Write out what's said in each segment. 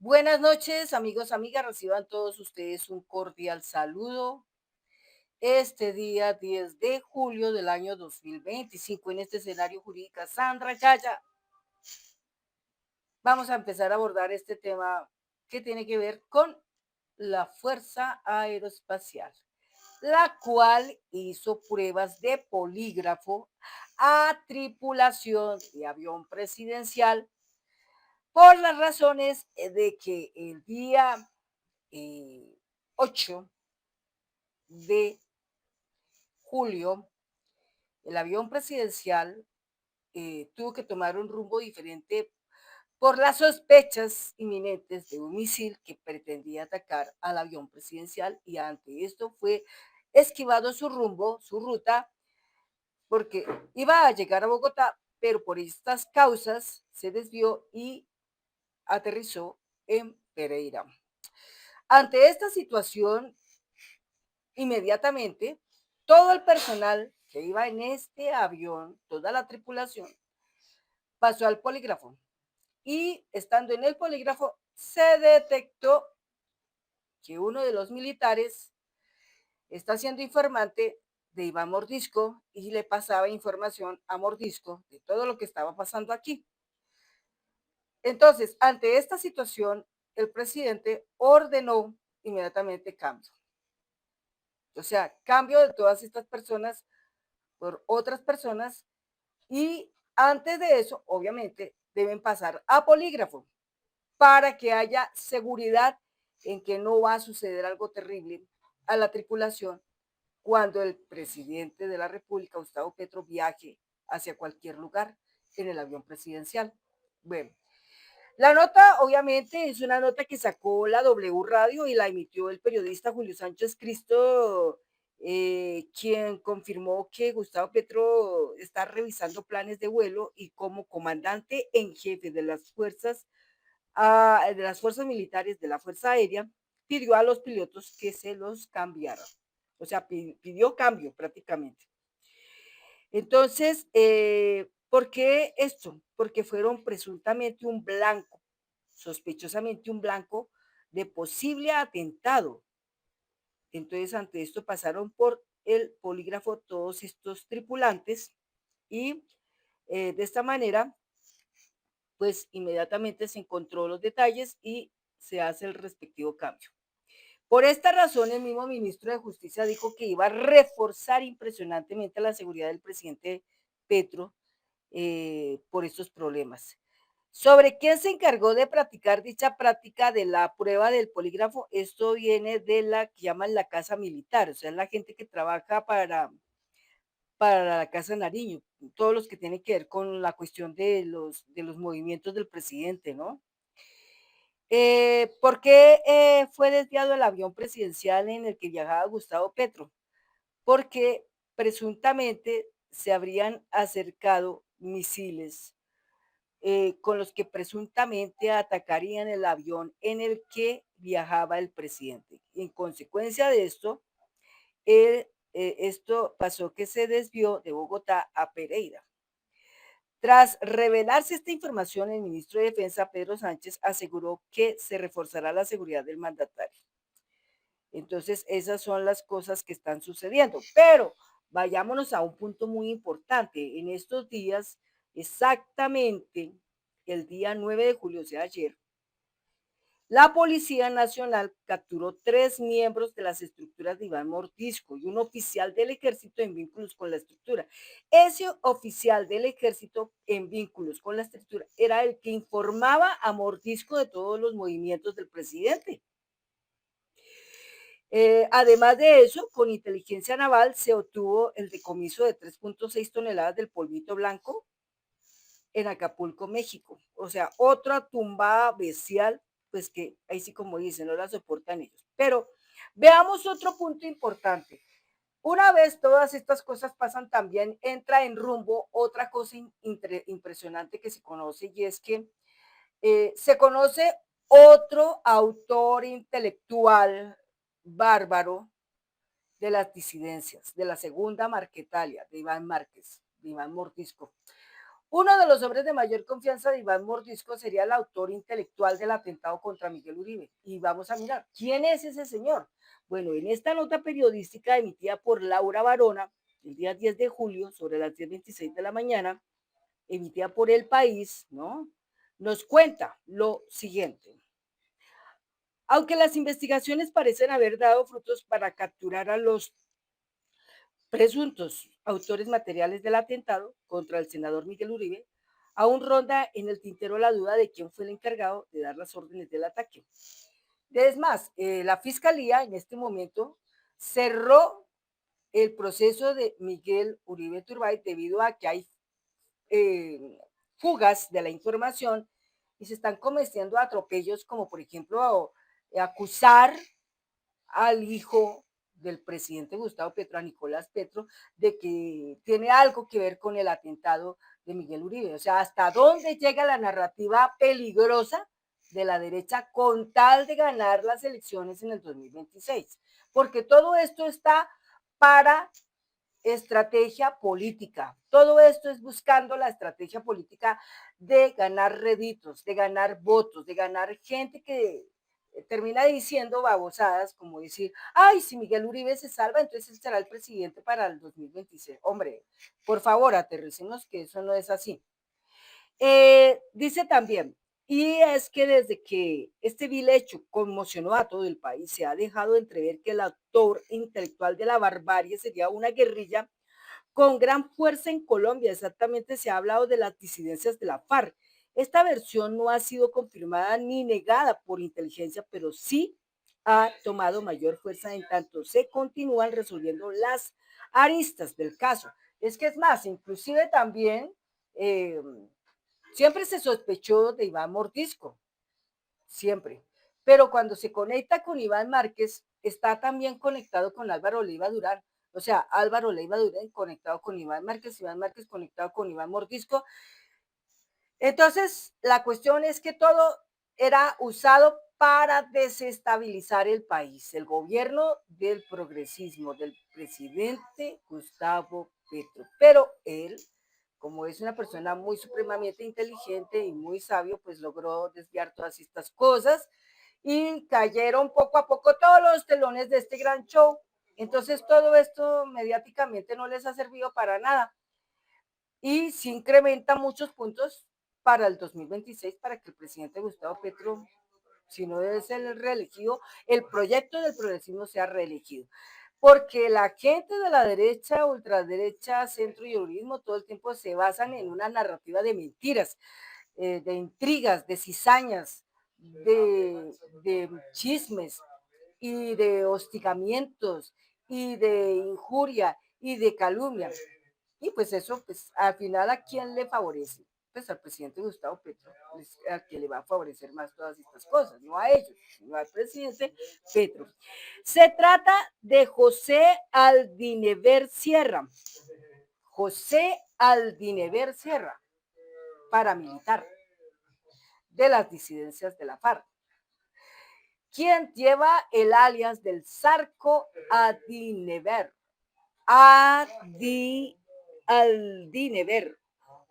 Buenas noches, amigos, amigas. Reciban todos ustedes un cordial saludo. Este día 10 de julio del año 2025, en este escenario jurídico, Sandra Yaya, vamos a empezar a abordar este tema que tiene que ver con la Fuerza Aeroespacial, la cual hizo pruebas de polígrafo a tripulación de avión presidencial por las razones de que el día 8 de julio, el avión presidencial tuvo que tomar un rumbo diferente por las sospechas inminentes de un misil que pretendía atacar al avión presidencial y ante esto fue esquivado su rumbo, su ruta, porque iba a llegar a Bogotá, pero por estas causas se desvió y aterrizó en Pereira. Ante esta situación, inmediatamente, todo el personal que iba en este avión, toda la tripulación, pasó al polígrafo y estando en el polígrafo se detectó que uno de los militares está siendo informante de Iván Mordisco y le pasaba información a Mordisco de todo lo que estaba pasando aquí. Entonces, ante esta situación, el presidente ordenó inmediatamente cambio. O sea, cambio de todas estas personas por otras personas y antes de eso, obviamente, deben pasar a polígrafo para que haya seguridad en que no va a suceder algo terrible a la tripulación cuando el presidente de la República, Gustavo Petro, viaje hacia cualquier lugar en el avión presidencial. Bueno, la nota obviamente es una nota que sacó la W Radio y la emitió el periodista Julio Sánchez Cristo, quien confirmó que Gustavo Petro está revisando planes de vuelo y como comandante en jefe de las fuerzas militares de la Fuerza Aérea, pidió a los pilotos que se los cambiaran. O sea, pidió cambio prácticamente. Entonces, ¿por qué esto? Porque fueron presuntamente un blanco, sospechosamente un blanco de posible atentado. Entonces, ante esto pasaron por el polígrafo todos estos tripulantes y de esta manera, pues inmediatamente se encontró los detalles y se hace el respectivo cambio. Por esta razón, el mismo ministro de Justicia dijo que iba a reforzar impresionantemente la seguridad del presidente Petro por estos problemas. ¿Sobre quién se encargó de practicar dicha práctica de la prueba del polígrafo? Esto viene de la que llaman la Casa Militar, o sea, es la gente que trabaja para la Casa Nariño, todos los que tienen que ver con la cuestión de los movimientos del presidente, ¿no? ¿Por qué fue desviado el avión presidencial en el que viajaba Gustavo Petro? Porque presuntamente se habrían acercado misiles con los que presuntamente atacarían el avión en el que viajaba el presidente. Y en consecuencia de esto, esto pasó que se desvió de Bogotá a Pereira. Tras revelarse esta información, el ministro de Defensa, Pedro Sánchez, aseguró que se reforzará la seguridad del mandatario. Entonces, esas son las cosas que están sucediendo. Pero vayámonos a un punto muy importante. En estos días, exactamente el día 9 de julio, o sea, ayer, la Policía Nacional capturó 3 miembros de las estructuras de Iván Mordisco y un oficial del ejército en vínculos con la estructura. Ese oficial del ejército en vínculos con la estructura era el que informaba a Mordisco de todos los movimientos del presidente. Además de eso, con inteligencia naval se obtuvo el decomiso de 3.6 toneladas del polvito blanco en Acapulco, México. O sea, otra tumbada bestial, pues que ahí sí como dicen, no la soportan ellos. Pero veamos otro punto importante. Una vez todas estas cosas pasan, también entra en rumbo otra cosa impresionante que se conoce y es que se conoce otro autor intelectual bárbaro de las disidencias, de la segunda Marquetalia, de Iván Márquez, de Iván Mordisco. Uno de los hombres de mayor confianza de Iván Mordisco sería el autor intelectual del atentado contra Miguel Uribe. Y vamos a mirar, ¿quién es ese señor? Bueno, en esta nota periodística emitida por Laura Barona, el día 10 de julio, sobre las 10:26 de la mañana, emitida por El País, ¿no? Nos cuenta lo siguiente. Aunque las investigaciones parecen haber dado frutos para capturar a los presuntos autores materiales del atentado contra el senador Miguel Uribe, aún ronda en el tintero la duda de quién fue el encargado de dar las órdenes del ataque. Es más, la fiscalía en este momento cerró el proceso de Miguel Uribe Turbay debido a que hay fugas de la información y se están cometiendo atropellos como por ejemplo acusar al hijo del presidente Gustavo Petro, a Nicolás Petro, de que tiene algo que ver con el atentado de Miguel Uribe. O sea, hasta dónde llega la narrativa peligrosa de la derecha con tal de ganar las elecciones en el 2026. Porque todo esto está para estrategia política. Todo esto es buscando la estrategia política de ganar réditos, de ganar votos, de ganar gente que termina diciendo babosadas como decir, ay, si Miguel Uribe se salva, entonces él será el presidente para el 2026. Hombre, por favor, aterricemos que eso no es así. Dice también, y es que desde que este vil hecho conmocionó a todo el país, se ha dejado entrever que el autor intelectual de la barbarie sería una guerrilla con gran fuerza en Colombia. Exactamente se ha hablado de las disidencias de la FARC. Esta versión no ha sido confirmada ni negada por inteligencia, pero sí ha tomado mayor fuerza en tanto se continúan resolviendo las aristas del caso. Es que es más, inclusive también eh, siempre se sospechó de Iván Mordisco, siempre. Pero cuando se conecta con Iván Márquez, está también conectado con Álvaro Leiva Durán. O sea, Álvaro Leiva Durán conectado con Iván Márquez conectado con Iván Mordisco. Entonces, la cuestión es que todo era usado para desestabilizar el país. El gobierno del progresismo, del presidente Gustavo Petro. Pero él, como es una persona muy supremamente inteligente y muy sabio, pues logró desviar todas estas cosas y cayeron poco a poco todos los telones de este gran show. Entonces todo esto mediáticamente no les ha servido para nada y se incrementa muchos puntos para el 2026 para que el presidente Gustavo Petro, si no debe ser reelegido, el proyecto del progresismo sea reelegido. Porque la gente de la derecha, ultraderecha, centro y uribismo todo el tiempo se basan en una narrativa de mentiras, de intrigas, de cizañas, de chismes y de hostigamientos y de injuria y de calumnia. Y pues eso, pues al final, ¿a quién le favorece? Pues al presidente Gustavo Petro, es al que le va a favorecer más todas estas cosas, no a ellos, sino al presidente Petro. Se trata de José Aldinever Sierra. José Aldinever Sierra, paramilitar de las disidencias de la FARC, quien lleva el alias del Zarco Aldinever. Aldinever,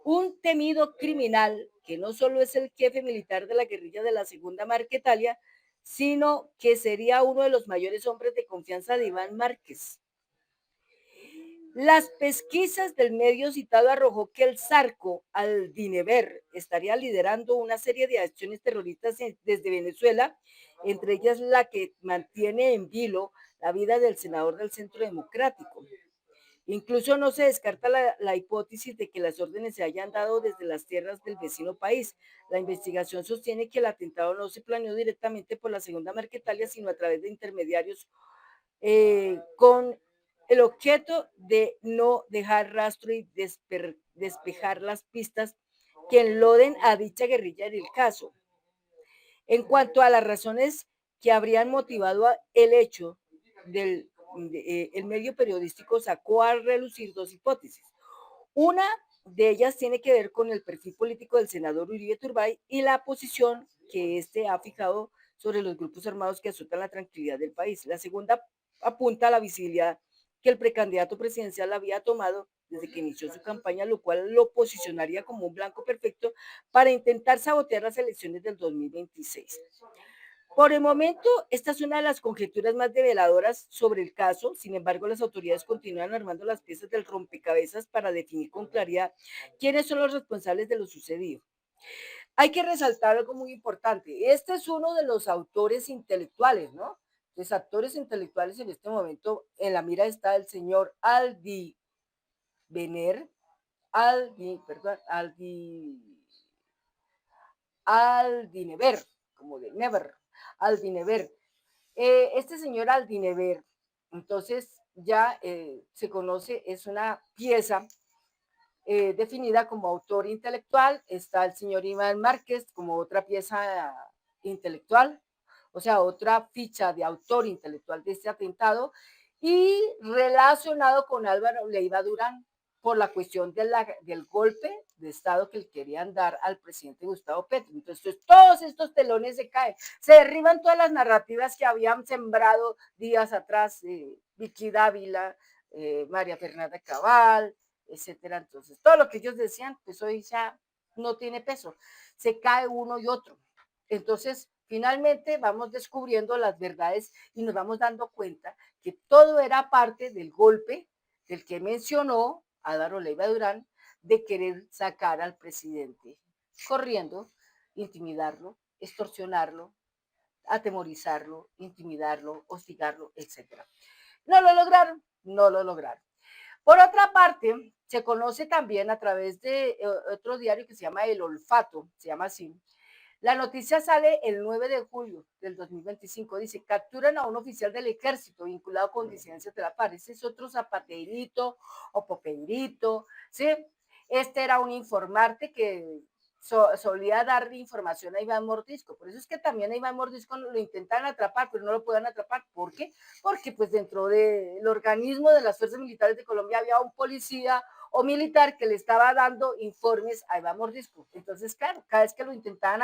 un temido criminal que no solo es el jefe militar de la guerrilla de la Segunda Marquetalia, sino que sería uno de los mayores hombres de confianza de Iván Márquez. Las pesquisas del medio citado arrojó que el Zarco Aldinever estaría liderando una serie de acciones terroristas desde Venezuela, entre ellas la que mantiene en vilo la vida del senador del Centro Democrático. Incluso no se descarta la hipótesis de que las órdenes se hayan dado desde las tierras del vecino país. La investigación sostiene que el atentado no se planeó directamente por la Segunda Marquetalia, sino a través de intermediarios con el objeto de no dejar rastro y despejar las pistas que enloden a dicha guerrilla en el caso. En cuanto a las razones que habrían motivado el hecho el medio periodístico sacó a relucir dos hipótesis. Una de ellas tiene que ver con el perfil político del senador Uribe Turbay y la posición que éste ha fijado sobre los grupos armados que azotan la tranquilidad del país. La segunda apunta a la visibilidad que el precandidato presidencial había tomado desde que inició su campaña, lo cual lo posicionaría como un blanco perfecto para intentar sabotear las elecciones del 2026. Por el momento, esta es una de las conjeturas más develadoras sobre el caso. Sin embargo, las autoridades continúan armando las piezas del rompecabezas para definir con claridad quiénes son los responsables de lo sucedido. Hay que resaltar algo muy importante. Este es uno de los autores intelectuales, ¿no? Los actores intelectuales en este momento, en la mira está el señor Aldi Bener, Aldinever, como de Never, Aldinever. Este señor Aldinever, entonces ya se conoce, es una pieza definida como autor intelectual. Está el señor Iván Márquez como otra pieza intelectual, o sea, otra ficha de autor intelectual de este atentado, y relacionado con Álvaro Leiva Durán por la cuestión del golpe de Estado que le querían dar al presidente Gustavo Petro. Entonces, todos estos telones se caen, se derriban todas las narrativas que habían sembrado días atrás Vicky Dávila, María Fernanda Cabal, etcétera. Entonces, todo lo que ellos decían, pues hoy ya no tiene peso, se cae uno y otro. Entonces, finalmente vamos descubriendo las verdades y nos vamos dando cuenta que todo era parte del golpe del que mencionó Álvaro Leiva Durán, de querer sacar al presidente corriendo, intimidarlo, extorsionarlo, atemorizarlo, intimidarlo, hostigarlo, etcétera. No lo lograron, no lo lograron. Por otra parte, se conoce también a través de otro diario que se llama El Olfato, se llama así. La noticia sale el 9 de julio del 2025. Dice, capturan a un oficial del ejército vinculado con disidencias de la paz. Ese es otro zapaterito o popeirito, ¿sí? Este era un informante que solía dar información a Iván Mordisco. Por eso es que también a Iván Mordisco lo intentan atrapar, pero no lo pueden atrapar. ¿Por qué? Porque pues dentro del organismo de las Fuerzas Militares de Colombia había un policía o militar que le estaba dando informes a Iván Mordisco. Entonces, claro, cada vez que lo intentaban